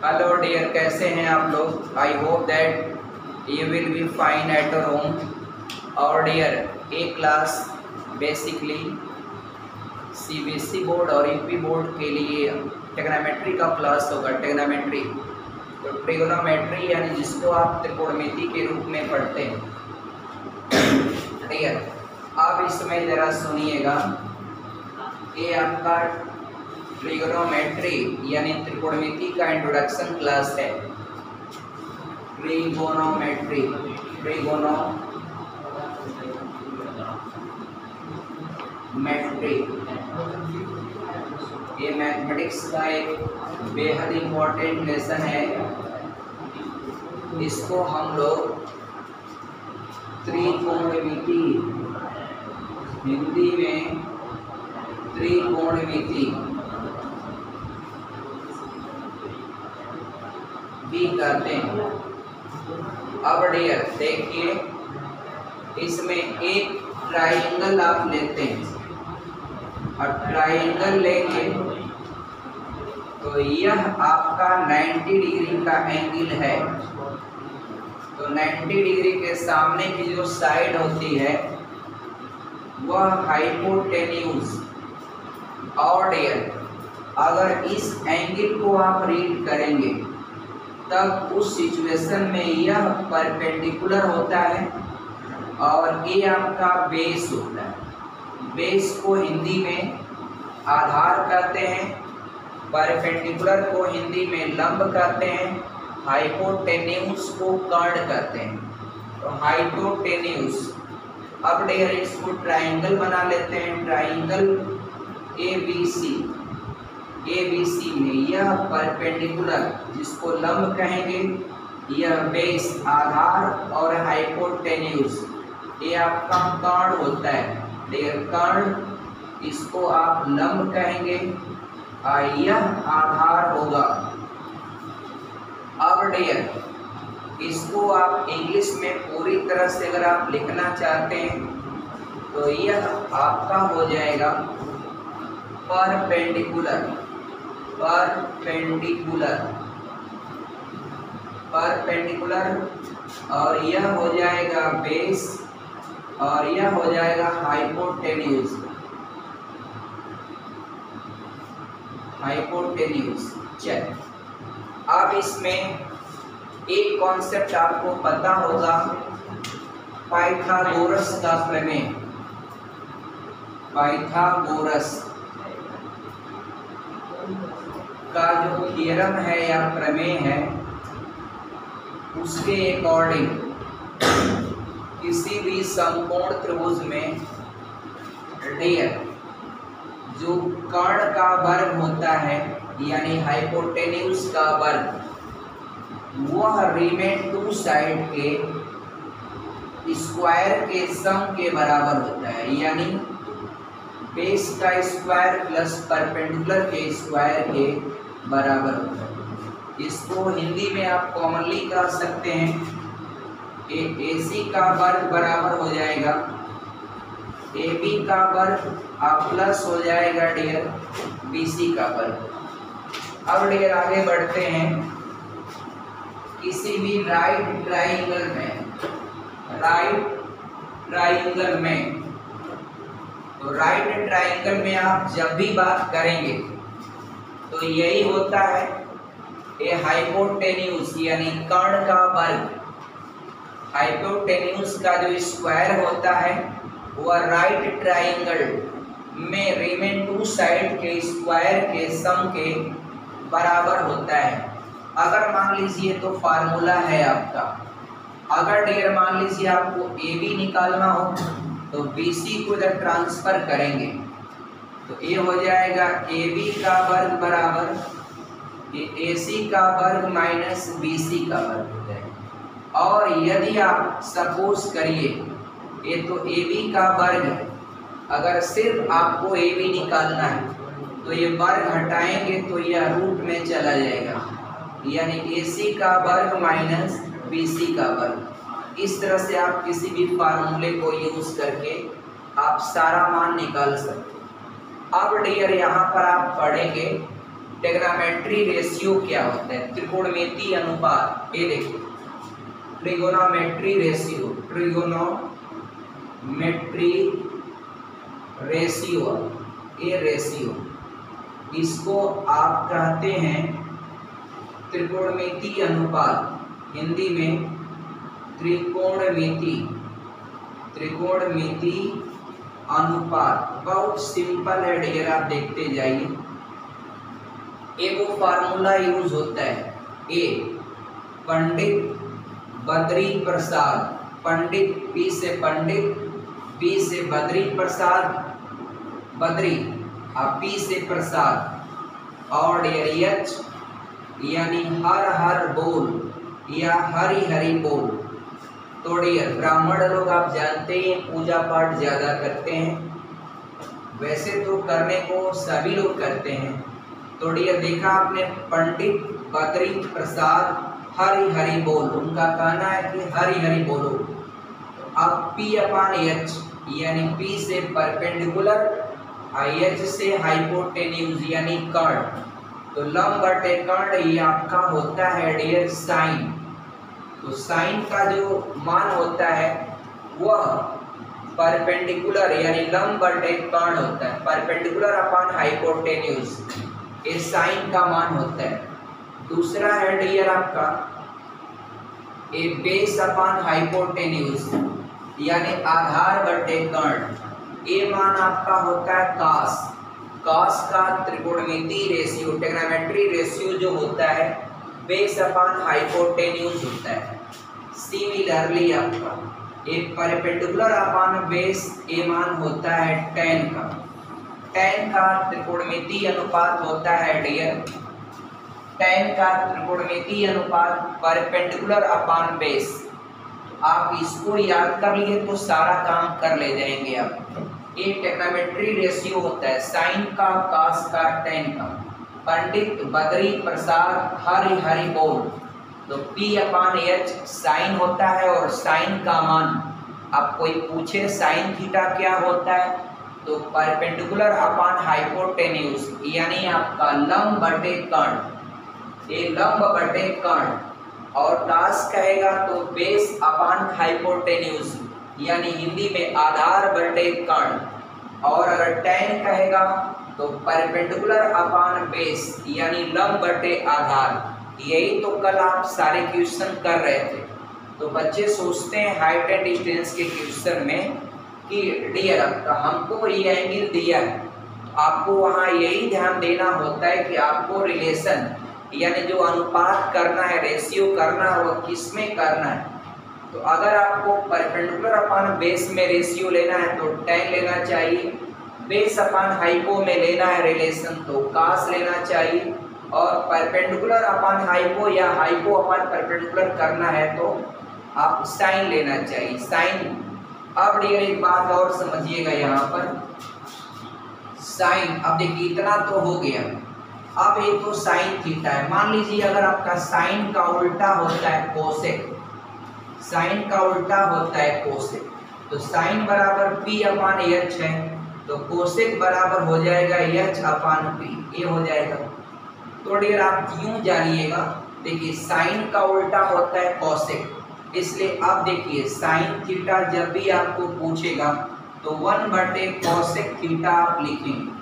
Hello dear, कैसे हैं आप लोग। आई hope that you will be fine at your home. और डियर, ए क्लास बेसिकली सीबीएसई बोर्ड और यूपी बोर्ड के लिए ट्रिग्नोमेट्री का क्लास होगा। ट्रिग्नोमेट्री तो ट्रिग्नोमेट्री यानी जिसको आप त्रिकोणमिति के रूप में पढ़ते हैं। डियर, आप इसमें ज़रा सुनिएगा। ये आपका ट्रिगोनोमेट्री यानी त्रिकोणमिति का इंट्रोडक्शन क्लास है। ट्रिगोनोमेट्री ये मैथमेटिक्स का एक बेहद इम्पोर्टेंट लेसन है। इसको हम लोग त्रिकोणमिति, हिंदी में त्रिकोणमिति भी कहते हैं। अब डियर देखिए, इसमें एक ट्राइंगल आप लेते हैं और ट्राइंगल लेंगे तो यह आपका 90 डिग्री का एंगल है। तो 90 डिग्री के सामने की जो साइड होती है वह हाइपोटेन्यूज। और डियर, अगर इस एंगल को आप रीड करेंगे तब उस सिचुएशन में यह परपेंडिकुलर होता है और ये आपका बेस होता है। बेस को हिंदी में आधार कहते हैं, परपेंडिकुलर को हिंदी में लंब कहते हैं, हाइपोटेन्यूज को कर्ण कहते हैं। तो हाइपोटेन्यूज। अब डियर इसको ट्राइंगल बना लेते हैं। ट्राइंगल ABC में यह परपेंडिकुलर जिसको लंब कहेंगे, यह बेस आधार और हाइपोटेन्यूज ये आपका कर्ण होता है। डियर कर्ण, इसको आप लंब कहेंगे और यह आधार होगा। अब डियर इसको आप इंग्लिश में पूरी तरह से अगर आप लिखना चाहते हैं तो यह आपका हो जाएगा परपेंडिकुलर और यह हो जाएगा बेस और यह हो जाएगा हाइपोटेन्यूज। चल, अब इसमें एक कॉन्सेप्ट आपको पता होगा, पाइथागोरस का प्रमेय। पाइथागोरस का जो थ्योरम है या प्रमेय है, उसके अकॉर्डिंग किसी भी समकोण त्रिभुज में डियर जो कर्ण का वर्ग होता है यानी हाइपोटेन्यूज का वर्ग, वह रीमेन टू साइड के स्क्वायर के सम के बराबर होता है। यानी बेस का स्क्वायर प्लस परपेंडिकुलर के स्क्वायर के बराबर होता है। इसको हिंदी में आप कॉमनली कह सकते हैं AC का वर्ग बराबर हो जाएगा AB का वर्ग आप प्लस हो जाएगा डियर BC का वर्ग। अब डियर आगे बढ़ते हैं। किसी भी राइट ट्राइंगल में तो राइट ट्राइंगल में आप जब भी बात करेंगे तो यही होता है, ये हाइपोटेन्यूज यानी कर्ण का वर्ग। हाइपोटेन्यूज का जो स्क्वायर होता है वह राइट ट्राइंगल में रीमेन टू साइड के स्क्वायर के सम के बराबर होता है। अगर मान लीजिए तो फार्मूला है आपका, अगर डियर मान लीजिए आपको AB निकालना हो तो BC को जब ट्रांसफर करेंगे तो ये हो जाएगा AB का वर्ग बराबर AC का वर्ग माइनस BC का वर्ग हो जाएगा। और यदि आप सपोज करिए ये तो AB का वर्ग है, अगर सिर्फ आपको AB निकालना है तो ये वर्ग हटाएंगे तो यह रूट में चला जाएगा, यानी AC का वर्ग माइनस BC का वर्ग। इस तरह से आप किसी भी फार्मूले को यूज करके आप सारा मान निकाल सकते हैं। अब डियर यहाँ पर आप पढ़ेंगे ट्रिग्नोमेट्री रेशियो क्या होता है, त्रिकोणमितीय अनुपात। ये देखो ट्रिगोनोमेट्री रेशियो, ट्रिगोनोमेट्री रेशियो, ये रेशियो इसको आप कहते हैं त्रिकोणमितीय अनुपात, हिंदी में त्रिकोणमिति, त्रिकोणमिति अनुपात। बहुत सिंपल है डियर, आप देखते जाइए। एक वो फार्मूला यूज होता है, ए पंडित बद्री प्रसाद, पंडित पी से पंडित, पी से बद्री प्रसाद, बद्री पी से प्रसाद, और एच यानी हर हर बोल या हरी हरी बोल। तो डियर ब्राह्मण लोग आप जानते हैं पूजा पाठ ज़्यादा करते हैं, वैसे तो करने को सभी लोग करते हैं। तो डियर देखा आपने पंडित बद्री प्रसाद हरी हरी बोल, उनका कहना है कि हरी हरी बोलो। अब P अपान H यानी P से परपेंडिकुलर, H से हाइपोटेन्यूज यानी कर्ण, तो लंब बटे कर्ण ये आपका होता है डियर साइन। तो साइन का जो मान होता है वह परपेंडिकुलर यानी लंब बटे कर्ण होता है, परपेंडिकुलर अपान हाइपोटेन्यूज, ये साइन का मान होता है। दूसरा है डियर आपका ए बेस अपान हाइपोटेन्यूज यानी आधार बटे कर्ण, ये मान आपका होता है कास। कास का त्रिकोणमितीय रेशियो, ट्रिग्नोमेट्री रेशियो जो होता है बेस अपान हाइपोटेन्यूज होता है। सिमिलरली आपका एक परपेंडिकुलर अपान बेस ए मान होता है tan का। tan का त्रिकोणमितीय अनुपात होता है डियर, tan का त्रिकोणमितीय अनुपात परपेंडिकुलर अपान बेस। आप इसको याद कर लिए तो सारा काम कर ले जाएंगे आप। ये ट्रिग्नोमेट्री रेशियो होता है साइन का, कास का, tan का। पंडित बद्री प्रसाद हरि हरि बोल, तो P अपान H साइन होता है, और साइन का मान अब कोई पूछे साइन थीटा क्या होता है, तो परपेंडिकुलर अपान हाइपोटेन्यूज यानी आपका लंब बटे कर्ण, ये लंब बटे कर्ण। और कास कहेगा तो बेस अपान हाइपोटेन्यूज यानी हिंदी में आधार बटे कर्ण। और अगर tan कहेगा तो परपेंडिकुलर अपान बेस यानी लंब बटे आधार। यही तो कल आप सारे क्वेश्चन कर रहे थे। तो बच्चे सोचते हैं हाइट एंड डिस्टेंस के क्वेश्चन में कि डियर आपका हमको ये एंगल दिया है, आपको वहाँ यही ध्यान देना होता है कि आपको रिलेशन यानी जो अनुपात करना है, रेशियो करना है, वो किस में करना है। तो अगर आपको परपेंडिकुलर अपान बेस में रेशियो लेना है तो tan लेना चाहिए, बेस अपान हाइपो में लेना है रिलेशन तो कास लेना चाहिए, और परपेंडिकुलर अपान हाइपो या हाइपो अपान परपेंडिकुलर करना है तो आप साइन लेना चाहिए, साइन। अब डियर एक बात और समझिएगा यहाँ पर, साइन, अब देखिए इतना तो हो गया। अब एक तो साइन थीटा है, मान लीजिए अगर आपका साइन का उल्टा होता है कोसेक, साइन का उल्टा होता है कोसेक, तो साइन बराबर P अपान H है, तो कोसेक बराबर हो जाएगा H अपान P, ये हो जाएगा। तो डियर आप यूं जानिएगा, देखिए साइन का उल्टा होता है कोसेक, इसलिए अब देखिए साइन थीटा जब भी आपको पूछेगा तो 1 बटे कोसेक थीटा आप लिखेंगे।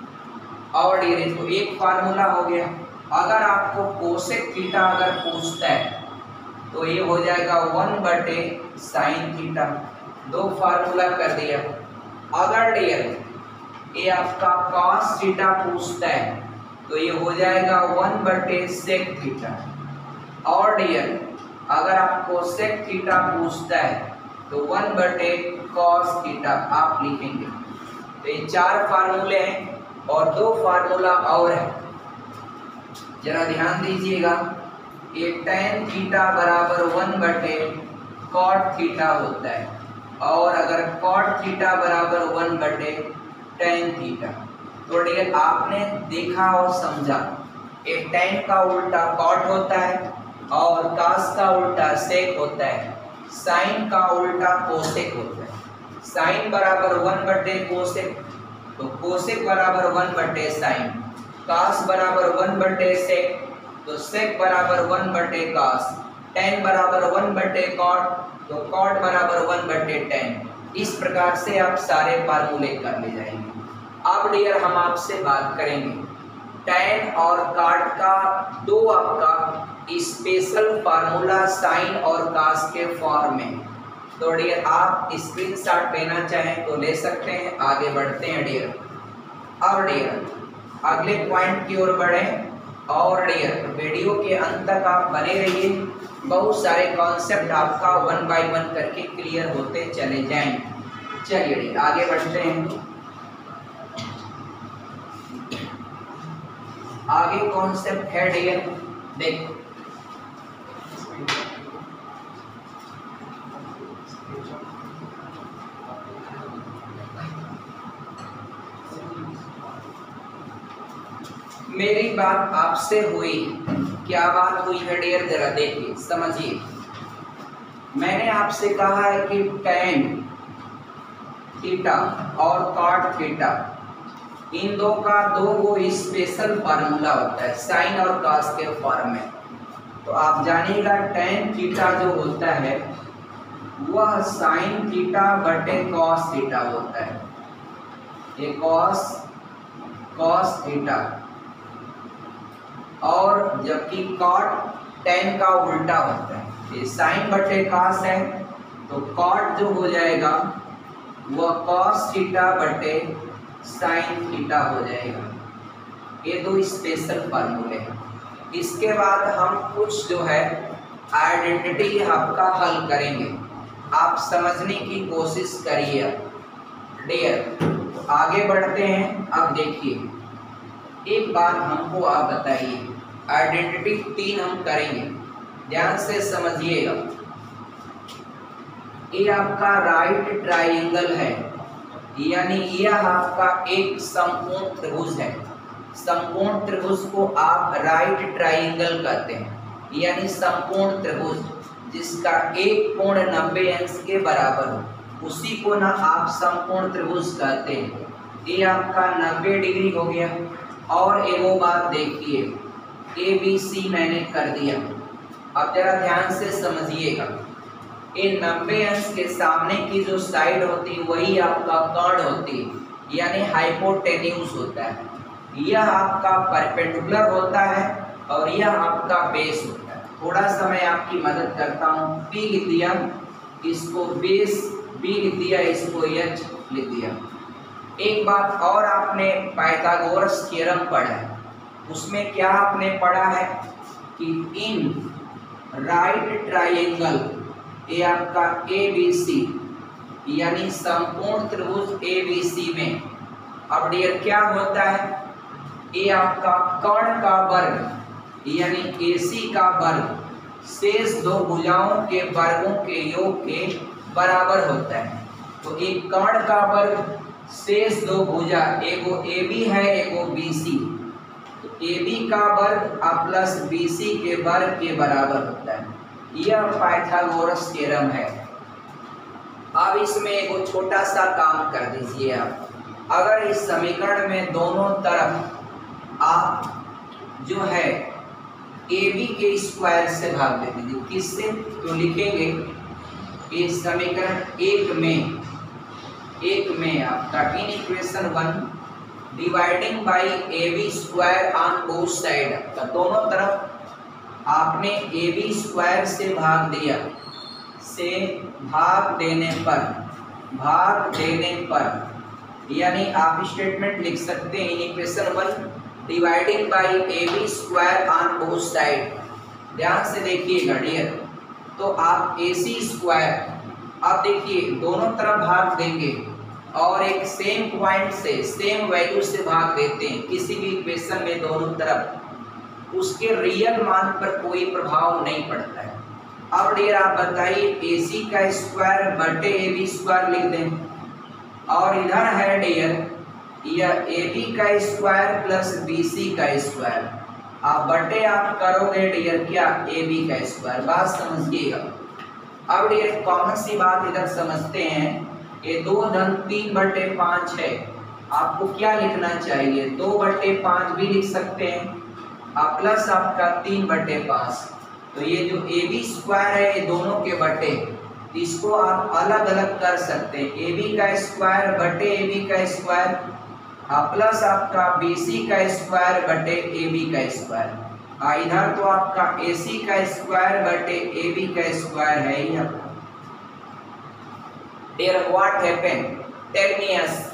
और डियर इसको एक फार्मूला हो गया। अगर आपको कोसेक थीटा अगर पूछता है तो ये हो जाएगा 1 बटे साइन थीटा, 2 फार्मूला कर दिया। अगर डियर ये आपका कॉस थीटा पूछता है तो ये हो जाएगा 1 बटे सेक थीटा। और डियर अगर आपको सेक थीटा पूछता है तो 1 बटे कॉस थीटा आप लिखेंगे। तो ये 4 फार्मूले हैं और 2 फार्मूला और है, जरा ध्यान दीजिएगा। ये tan थीटा बराबर 1 बटे कॉट थीटा होता है, और अगर कॉट थीटा बराबर 1 बटे tan थीटा। तो डियर आपने देखा और समझा, ये tan का उल्टा कॉट होता है और कास का उल्टा सेक होता है, साइन का उल्टा कोसेक होता है। साइन बराबर 1 बटे कोसेक, तो कोसेक बराबर 1 बटे साइन। कास बराबर 1/sec, तो sec बराबर 1/cos, tan बराबर 1/cot, तो cot बराबर 1/tan। इस प्रकार से आप सारे फार्मूले कर ले जाएंगे। अब डियर हम आपसे बात करेंगे tan और cot का दो आपका स्पेशल फार्मूला साइन और कास के फॉर्म में। तो डियर आप स्क्रीनशॉट लेना चाहें तो ले सकते हैं। आगे बढ़ते हैं डियर। अब डियर अगले पॉइंट की ओर बढ़ें और डियर वीडियो के अंत तक आप बने रहिए। बहुत सारे कॉन्सेप्ट आपका 1 बाय 1 करके क्लियर होते चले जाएंगे। चलिए डियर आगे बढ़ते हैं। आगे कॉन्सेप्ट है डियर, देखो मेरी बात आपसे हुई, क्या बात हुई है डियर, जरा देखिए समझिए। मैंने आपसे कहा है कि tan थीटा और cot थीटा इन दो का दो वो स्पेशल फार्मूला होता है साइन और कास के फॉर्म में। तो आप जानिएगा tan थीटा जो होता है वह साइन थीटा बटे कॉस थीटा होता है। ये कॉस थीटा, और जबकि cot tan का उल्टा होता है। ये साइन बटे कास है तो cot जो हो जाएगा वह cos थीटा बटे साइन थीटा हो जाएगा। ये दो स्पेशल फार्मूले हैं। इसके बाद हम कुछ जो है आइडेंटिटी आपका हल करेंगे, आप समझने की कोशिश करिए डियर। आगे बढ़ते हैं। अब देखिए एक बात हमको आप बताइए, आइडेंटिटी 3 हम करेंगे, ध्यान से समझिएगा। ये आपका राइट ट्राइंगल है, यानी यह आपका एक समकोण त्रिभुज है। समकोण त्रिभुज को आप राइट ट्राइंगल कहते हैं, यानी समकोण त्रिभुज जिसका एक कोण 90 अंश के बराबर हो उसी को ना आप समकोण त्रिभुज कहते हैं। ये आपका 90 डिग्री हो गया। और एगो बात देखिए, ABC मैंने कर दिया। अब जरा ध्यान से समझिएगा, ये 90 अंश के सामने की जो साइड होती है वही आपका कर्ण होती है, यानी हाइपोटेन्यूज होता है। यह आपका परपेंडिकुलर होता है और यह आपका बेस होता है। थोड़ा सा मैं आपकी मदद करता हूँ। P लिख दिया, इसको बेस, B लिख दिया, इसको H लिख दिया। एक बात और आपने पाइथागोरस थ्योरम पढ़ा है, उसमें क्या आपने पढ़ा है कि इन राइट ट्राइंगल, ये आपका ABC यानी समकोण त्रिभुज ABC में, अब डियर क्या होता है, ये आपका कर्ण का वर्ग यानी AC का वर्ग शेष दो भुजाओं के वर्गों के योग के बराबर होता है। तो एक कर्ण का वर्ग शेष दो भुजा, एगो AB है एगो BC, तो AB का वर्ग प्लस BC के वर्ग के बराबर होता है। यह पाइथागोरस थ्योरम है। अब इसमें एगो छोटा सा काम कर दीजिए आप। अगर इस समीकरण में दोनों तरफ आप जो है AB के स्क्वायर से भाग दे दीजिए। किससे? तो लिखेंगे इस समीकरण एक में आपका इन equation 1 dividing by AB square on both side, तो दोनों तरफ आपने AB स्क्वायर से भाग दिया, से भाग देने पर यानी आप स्टेटमेंट लिख सकते हैं इन equation 1 dividing by AB square on both side. ध्यान से देखिएगा डियर, तो आप AC स्क्वायर, आप देखिए दोनों तरफ भाग देंगे और एक सेम पॉइंट से सेम वैल्यू से भाग देते हैं किसी भी इक्वेशन में दोनों तरफ, उसके रियल मान पर कोई प्रभाव नहीं पड़ता है। अब डियर आप बताइए AC का स्क्वायर बटे AB स्क्वायर लिख दें, और इधर है डियर यह AB का स्क्वायर प्लस BC का स्क्वायर, आप बटे आप करोगे डियर क्या AB का स्क्वायर। बात समझिएगा। अब डियर कॉमन सी बात इधर समझते हैं, ये 2 धन 3/5 है, आपको क्या लिखना चाहिए, 2/5 भी लिख सकते हैं आप, प्लस आपका 3/5। तो ये जो ए बी स्क्वायर है ये दोनों के बटे, इसको आप अलग अलग कर सकते हैं, ए बी का स्क्वायर बटे ए बी का स्क्वायर प्लस आपका बी सी का स्क्वायर बटे ए बी का स्क्वायर। इधर तो आपका ए सी का स्क्वायर बटे ए बी का स्क्वायर है ही आपका। Dear what happen, tell me yes.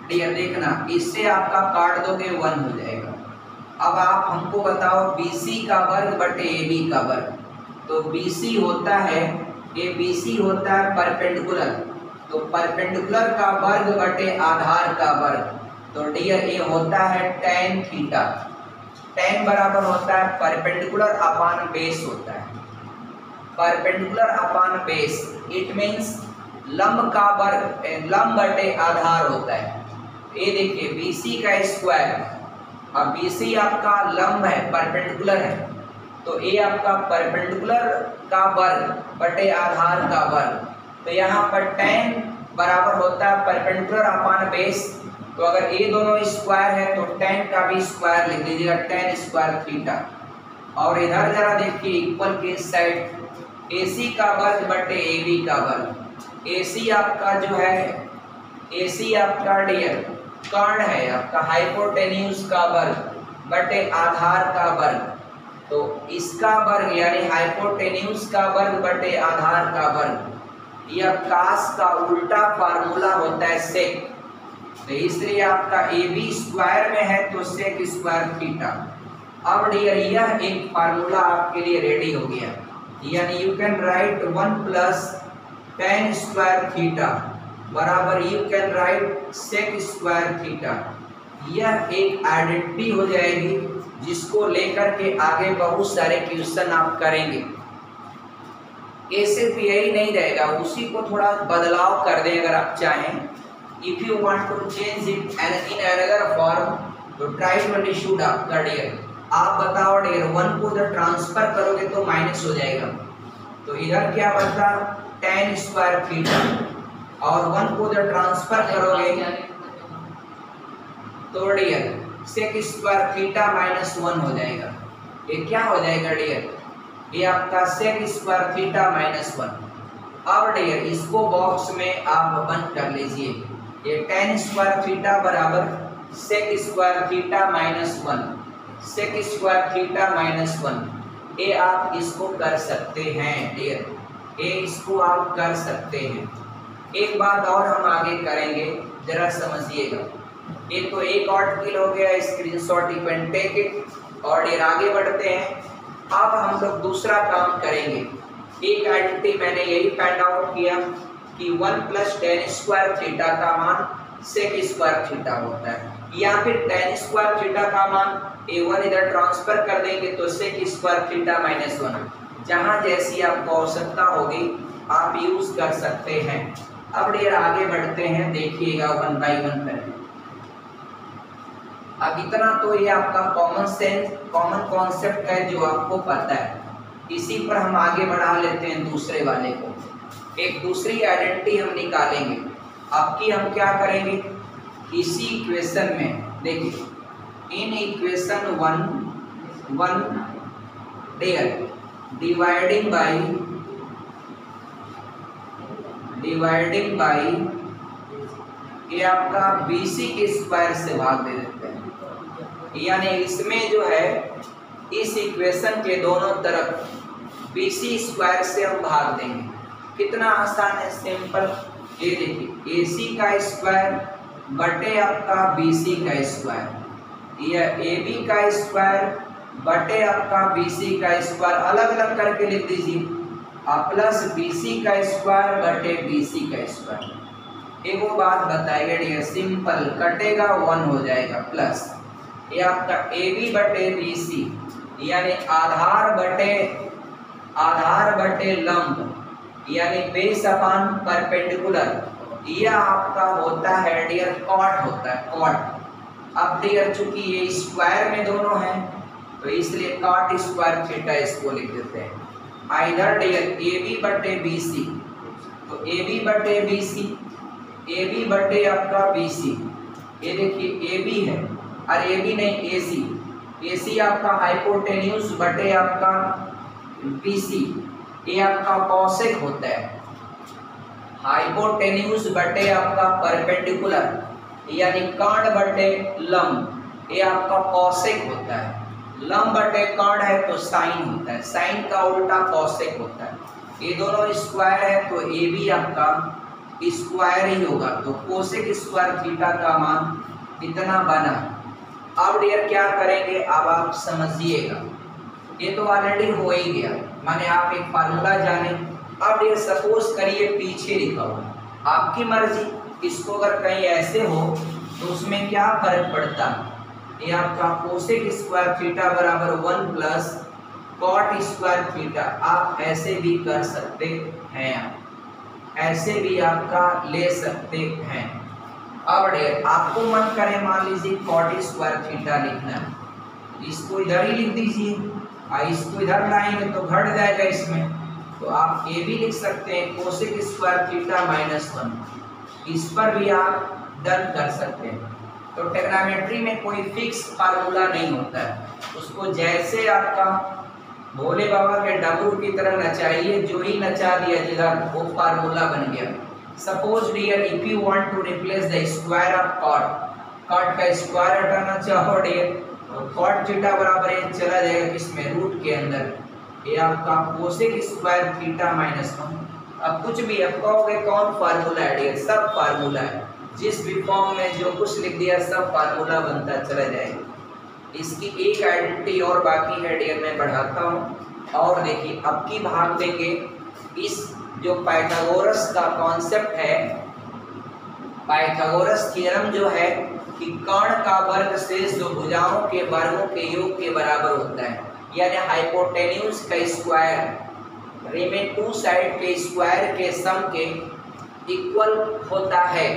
Dear देखना, इससे आपका काट दोगे 1 हो जाएगा। अब आप हमको बताओ BC का वर्ग बटे AB का वर्ग। तो BC होता है, ये BC होता है परपेंडिकुलर, तो परपेंडिकुलर का वर्ग बटे आधार का वर्ग। तो डियर ये होता है tan थीटा। tan बराबर होता है परपेंडिकुलर अपॉन बेस होता है, perpendicular upon base, it means लंब का वर्ग लंब बटे आधार होता है। ये देखिए BC का स्क्वायर, अब BC आपका लंब है, परपेंडिकुलर है, तो ये आपका परपेंडिकुलर का वर्ग बटे आधार का वर्ग। तो यहाँ पर tan बराबर होता है परपेंडिकुलर अपॉन बेस, तो अगर ये दोनों स्क्वायर है तो tan का भी स्क्वायर लिख लीजिएगा, tan स्क्वायर थीटा। और इधर जरा देखिए इक्वल के साइड, AC का वर्ग बटे AB का वर्ग। AC आपका जो है, AC आपका डियर कर्ण है आपका, हाइपोटेन्यूज का वर्ग बटे आधार का वर्ग। तो इसका वर्ग यानी हाइपोटेन्यूज का वर्ग बटे आधार का वर्ग, यह कास का उल्टा फार्मूला होता है सेक। तो इसलिए आपका AB स्क्वायर में है तो सेक स्क्वायर थीटा। अब डियर यह एक फार्मूला आपके लिए रेडी हो गया, यानी you can write 1 plus tan square theta बराबर you can write sec square theta. यह एक आइडेंटिटी हो जाएगी जिसको लेकर के आगे बहुत सारे क्वेश्चन आप करेंगे। ये सिर्फ यही नहीं रहेगा, उसी को थोड़ा बदलाव कर दें अगर आप चाहें। If you want to change it in another form तो ट्राई टू अंडरस्टूड आपका डियर। आप बताओ डियर 1 को जब ट्रांसफर करोगे तो माइनस हो जाएगा, तो इधर क्या बचा tan स्क्वायर थीटा, और 1 को जब ट्रांसफर करोगे तो dear sec square theta minus 1 हो जाएगा। ये क्या हो जाएगा डियर, ये आपका सेक स्क्वायर थीटा माइनस 1। अब डियर इसको बॉक्स में आप बंद कर लीजिए, ये tan स्क्वायर थीटा बराबर sec square theta minus 1, sec square theta minus 1। ये आप इसको कर सकते हैं डियर, ये इसको आप कर सकते हैं। एक बात और हम आगे करेंगे, जरा समझिएगा। ये तो एक आर्टिकल हो गया, screenshot you can take it. और ये आगे बढ़ते हैं, अब हम लोग दूसरा काम करेंगे। एक आइडेंटिटी मैंने यही फाइंड आउट किया कि 1 प्लस tan स्क्वायर थीटा का मान सेक स्क्वायर थीटा होता है, या फिर tan स्क्वायर थीटा का मान A1 इधर ट्रांसफर कर देंगे तो सेक स्क्वायर थीटा माइनस 1। जहाँ जैसी आपको आवश्यकता होगी आप यूज कर सकते हैं। अब डियर आगे बढ़ते हैं, देखिएगा 1 बाई 1 करें। अब इतना तो ये आपका कॉमन सेंस, कॉमन कॉन्सेप्ट है जो आपको पता है। इसी पर हम आगे बढ़ा लेते हैं दूसरे वाले को। एक दूसरी आइडेंटिटी हम निकालेंगे। आपकी हम क्या करेंगे, इसी इक्वेशन में देखिए, in equation 1 dear dividing by ये आपका BC के स्क्वायर से भाग दे देते हैं, यानी इसमें जो है इस इक्वेशन के दोनों तरफ BC स्क्वायर से हम भाग देंगे। कितना आसान है, सिंपल। ये देखिए AC का स्क्वायर बटे आपका BC का स्क्वायर, यह AB का स्क्वायर बटे आपका BC का स्क्वायर, अलग अलग करके लिख दीजिए, प्लस BC का स्क्वायर बटे BC का स्क्वायर। एक वो बात बताइए डियर, सिंपल कटेगा 1 हो जाएगा, प्लस ये आपका AB बटे BC यानी आधार बटे लंब यानी बेस अपॉन परपेंडिकुलर, यह आपका होता है डियर कॉट होता है, कॉट। अब डियर चूंकि ये स्क्वायर में दोनों हैं तो इसलिए कॉट स्क्वायर थीटा इसको लिख देते हैं। इधर डियर AB बटे BC, तो AB बटे BC, AB बटे आपका BC, ये देखिए ए बी है, और ए बी नहीं ए सी, ए सी आपका हाइपोटेन्यूज बटे आपका बी सी, ये आपका कॉसेक होता है। हाइपोटेन्यूज बटे आपका परपेंडिकुलर यानी कर्ण बटे लंब, ये आपका कॉसेक होता है। लंब बटे कर्ण है तो साइन होता है, साइन का उल्टा कॉसेक होता है। ये दोनों स्क्वायर है तो ए भी आपका स्क्वायर ही होगा, तो कोसेक स्क्वायर थीटा का मान इतना बना। अब डियर क्या करेंगे, अब आप समझिएगा, ये तो ऑलरेडी हो ही गया, माने आप एक फार्मूला जाने। अब डियर सपोज करिए पीछे लिखा हुआ, आपकी मर्जी, इसको अगर कहीं ऐसे हो तो उसमें क्या फर्क पड़ता है। ये आपका कोसेक स्क्वायर थीटा बराबर 1 प्लस कॉट स्क्वायर थीटा, आप ऐसे भी कर सकते हैं, ऐसे भी आपका ले सकते हैं। अब आपको मन करे मान लीजिए कॉट स्क्वायर थीटा लिखना है, इसको इधर ही लिख दीजिए, और इसको इधर लाएंगे तो घट जाएगा इसमें, तो आप ये भी लिख सकते हैं कोसेक स्क्वायर थीटा -1, इस पर भी आप डन कर सकते हैं। तो ट्रिग्नोमेट्री में कोई फिक्स फार्मूला नहीं होता है, उसको जैसे आपका भोले बाबा के डमरू की तरह नचाइए, जो ही नचा दिया जिधर वो फार्मूला बन गया। Suppose dear if you want to replace the square of cot, cot का स्क्वायर हटाना चाहो डियर, तो कॉट थीटा बराबर ये चला जाएगा किसमें, रूट के अंदर, ये आपका कोसेक स्क्वायर थीटा -1। अब कुछ भी अब कहोगे कौन फार्मूला है डियर, सब फार्मूला है, जिस भी फॉर्म में जो कुछ लिख दिया सब फार्मूला बनता चला जाएगा। इसकी एक आइडेंटिटी और बाकी है डियर, मैं बढ़ाता हूँ। और देखिए अब की भाग देंगे इस जो पाइथागोरस का कॉन्सेप्ट है, पाइथागोरस थ्योरम जो है कि कर्ण का वर्ग शेष जो भुजाओं के वर्गों के योग के बराबर होता है, यानी हाइपोटेन्यूज का स्क्वायर रिमेन टू साइड के स्क्वायर के सम के इक्वल होता है,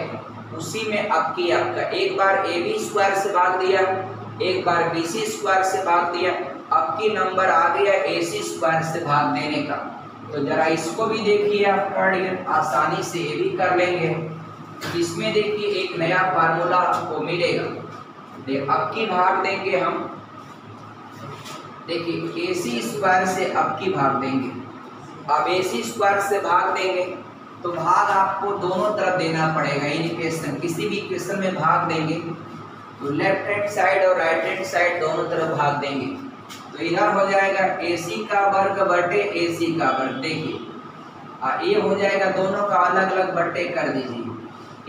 उसी में आपकी आपका एक बार ए बी स्क्वायर से भाग दिया, एक बार बी सी स्क्वायर से भाग दिया, आपकी नंबर आ गया ए सी स्क्वायर से भाग देने का। तो जरा इसको भी देखिए आप आसानी से ये भी कर लेंगे। इसमें देखिए एक नया फार्मूला आपको मिलेगा, अब की भाग देंगे हम, देखिए ए सी स्क्वायर से अब की भाग देंगे, अब ए सी स्क्वायर से भाग देंगे तो भाग आपको दोनों तरफ देना पड़ेगा। इक्वेशन किसी भी इक्वेशन में भाग देंगे तो लेफ्ट हैंड साइड और राइट हैंड साइड दोनों तरफ भाग देंगे, तो इधर हो जाएगा ए सी का वर्ग बटे ए सी का वर्ग, देखिए ये हो जाएगा, दोनों का अलग अलग बटे कर दीजिए,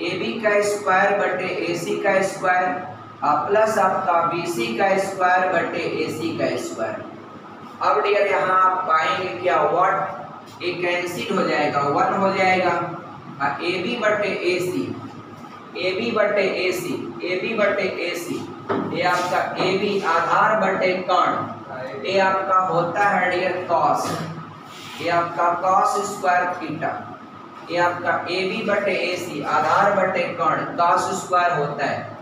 ए बी का स्क्वायर बटे ए सी का स्क्वायर प्लस आपका बी सी का स्क्वायर बटे ए सी का स्क्वायर। अब डियर यहाँ आप पाएंगे क्या, व्हाट, ये कैंसिल हो जाएगा, 1 हो जाएगा, ए बी बटे ए सी, ए बी बटे ए सी, ए बी बटे ए सी, ये आपका ए बी आधार बटे कर्ण, ये आपका होता है डियर कॉस, ये आपका कॉस स्क्वायर थीटा, ये आपका ए बी बटे ए सी आधार बटे कर्ण कॉस स्क्वायर होता है,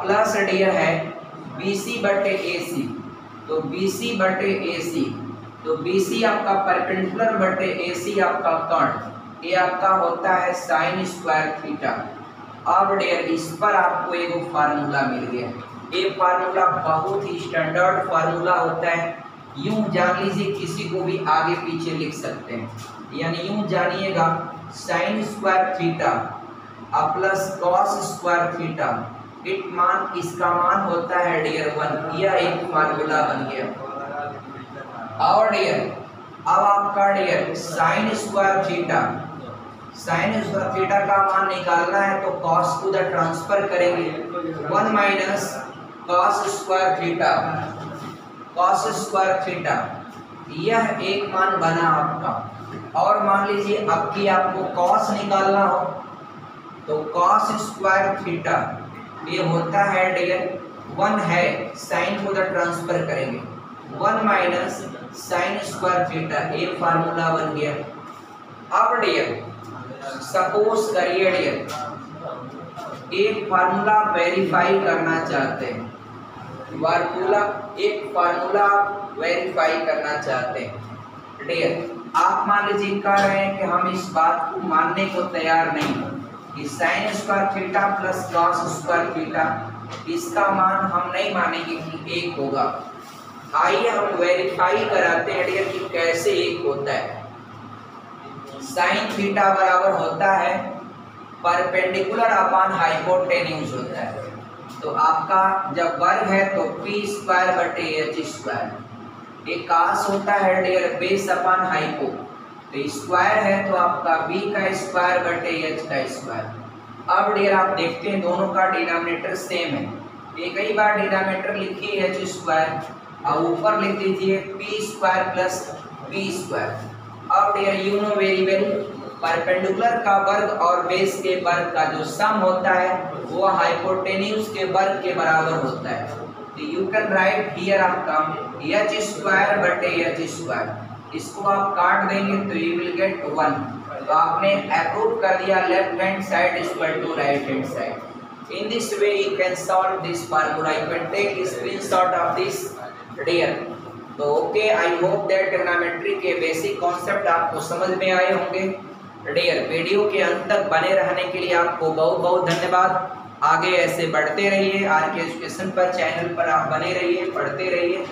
प्लस डियर है बी सी बटे ए सी, तो बी सी बटे ए सी, तो बी सी आपका परपेंडिकुलर बटे ए सी आपका कर्ण, ये आपका होता है साइन स्क्वायर थीटा। अब डियर इस पर आपको एक फार्मूला मिल गया, ये फार्मूला बहुत ही स्टैंडर्ड फार्मूला होता है, यूं जान लीजिए किसी को भी आगे पीछे लिख सकते हैं, यानी यूं जानिएगा sine square theta plus cos square theta, इसका मान होता है डियर 1, यह एक फार्मूला बन गया। और डियर अब आपका dear sine square theta, sine square theta का मान निकालना है तो कॉस को उधर ट्रांसफर करेंगे, 1 minus cos square theta, cos square theta, यह एक मान बना आपका। और मान लीजिए अब की आपको कॉस निकालना हो तो कॉस स्क्वायर थीटा ये होता है डियर 1 है, साइन को उधर ट्रांसफर करेंगे, 1 माइनस साइन स्क्वायर थीटा, ये फार्मूला बन गया। अब डियर सपोज करिए डियर एक फार्मूला वेरीफाई करना चाहते हैं, एक फार्मूला वेरीफाई करना चाहते हैं डियर, आप मान लीजिए कह रहे हैं कि हम इस बात को मानने को तैयार नहीं, कि sign square theta plus cos square theta, इसका मान हम नहीं मानेंगे कि 1 होगा। आइए हम वेरीफाई कराते हैं डियर कि कैसे 1 होता है। साइन थीटा बराबर होता है परपेंडिकुलर अपॉन हाइपोटेन्यूज होता है। तो आपका जब वर्ग है तो पी स्क्वायर बटे एच स्क्वायर। एक कास होता है डियर बेस अपॉन हाइपो, तो स्क्वायर है तो आपका बी का स्क्वायर बटे एच का स्क्वायर। अब डियर आप देखते हैं दोनों का डिनोमिनेटर सेम है, एक ही बार डिनोमिनेटर लिखिए एच स्क्वायर और ऊपर लिख दीजिए P square plus B square. अब dear you know very well perpendicular का वर्ग और बेस के वर्ग का जो सम होता है वो हाइपोटेन्यूज के वर्ग के बराबर होता है। तो यू कैन राइट हियर आपका एच स्क्वायर बटे एच स्क्वायर, इसको आप काट देंगे तो यू विल गेट 1। तो आपने अप्रूव कर दिया left hand side equal to right hand side. In this way you can solve this formula, you can take screenshot of this dear. तो okay, I hope that trigonometry के basic concept आपको समझ में आए होंगे। Dear video के अंत तक बने रहने के लिए आपको बहुत बहुत धन्यवाद। आगे ऐसे बढ़ते रहिए, आर के एजुकेशन पर चैनल पर आप बने रहिए, पढ़ते रहिए।